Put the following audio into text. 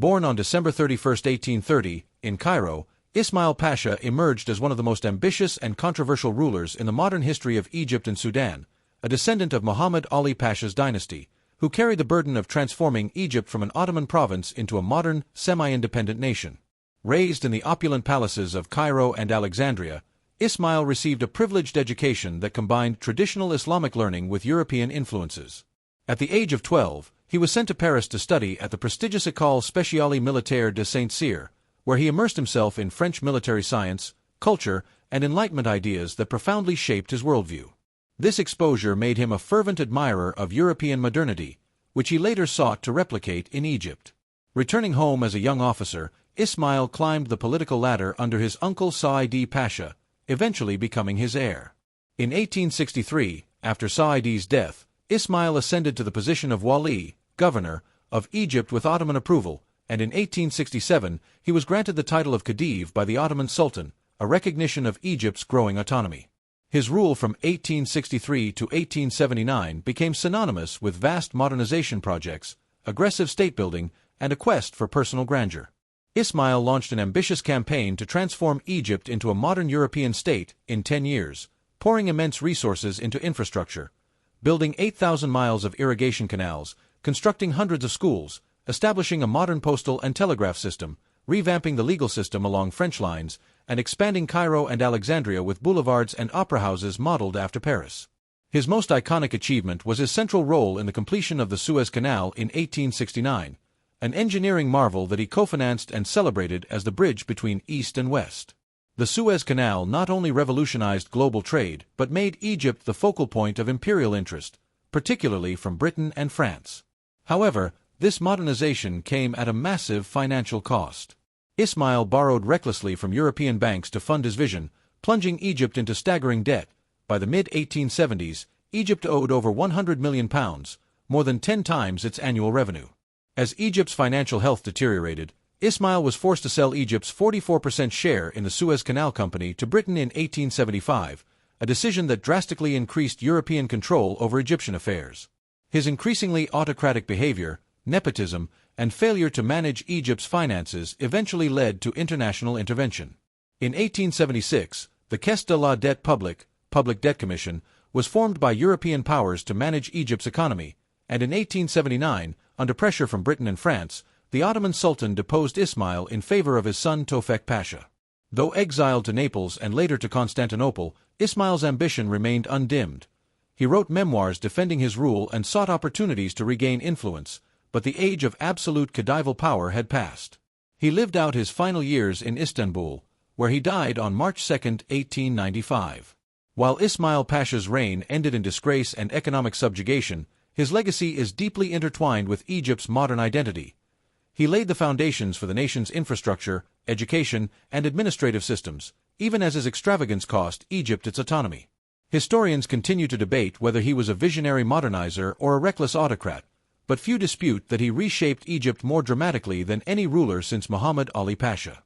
Born on December 31, 1830, in Cairo, Ismail Pasha emerged as one of the most ambitious and controversial rulers in the modern history of Egypt and Sudan, a descendant of Muhammad Ali Pasha's dynasty, who carried the burden of transforming Egypt from an Ottoman province into a modern, semi-independent nation. Raised in the opulent palaces of Cairo and Alexandria, Ismail received a privileged education that combined traditional Islamic learning with European influences. At the age of 12, he was sent to Paris to study at the prestigious École Spéciale Militaire de Saint-Cyr, where he immersed himself in French military science, culture, and Enlightenment ideas that profoundly shaped his worldview. This exposure made him a fervent admirer of European modernity, which he later sought to replicate in Egypt. Returning home as a young officer, Ismail climbed the political ladder under his uncle Said Pasha, eventually becoming his heir. In 1863, after Said's death, Ismail ascended to the position of Wali, governor, of Egypt with Ottoman approval, and in 1867 he was granted the title of Khedive by the Ottoman Sultan, a recognition of Egypt's growing autonomy. His rule from 1863 to 1879 became synonymous with vast modernization projects, aggressive state-building, and a quest for personal grandeur. Ismail launched an ambitious campaign to transform Egypt into a modern European state in 10 years, pouring immense resources into infrastructure, building 8,000 miles of irrigation canals, constructing hundreds of schools, establishing a modern postal and telegraph system, revamping the legal system along French lines, and expanding Cairo and Alexandria with boulevards and opera houses modeled after Paris. His most iconic achievement was his central role in the completion of the Suez Canal in 1869, an engineering marvel that he co-financed and celebrated as the bridge between East and West. The Suez Canal not only revolutionized global trade but made Egypt the focal point of imperial interest, particularly from Britain and France. However, this modernization came at a massive financial cost. Ismail borrowed recklessly from European banks to fund his vision, plunging Egypt into staggering debt. By the mid-1870s, Egypt owed over £100 million, more than 10 times its annual revenue. As Egypt's financial health deteriorated, Ismail was forced to sell Egypt's 44% share in the Suez Canal Company to Britain in 1875, a decision that drastically increased European control over Egyptian affairs. His increasingly autocratic behavior, nepotism, and failure to manage Egypt's finances eventually led to international intervention. In 1876, the Caisse de la Dette Publique, Public Debt Commission, was formed by European powers to manage Egypt's economy, and in 1879, under pressure from Britain and France, the Ottoman Sultan deposed Ismail in favor of his son Tofek Pasha. Though exiled to Naples and later to Constantinople, Ismail's ambition remained undimmed. He wrote memoirs defending his rule and sought opportunities to regain influence, but the age of absolute Khedival power had passed. He lived out his final years in Istanbul, where he died on March 2, 1895. While Ismail Pasha's reign ended in disgrace and economic subjugation, his legacy is deeply intertwined with Egypt's modern identity. He laid the foundations for the nation's infrastructure, education, and administrative systems, even as his extravagance cost Egypt its autonomy. Historians continue to debate whether he was a visionary modernizer or a reckless autocrat, but few dispute that he reshaped Egypt more dramatically than any ruler since Muhammad Ali Pasha.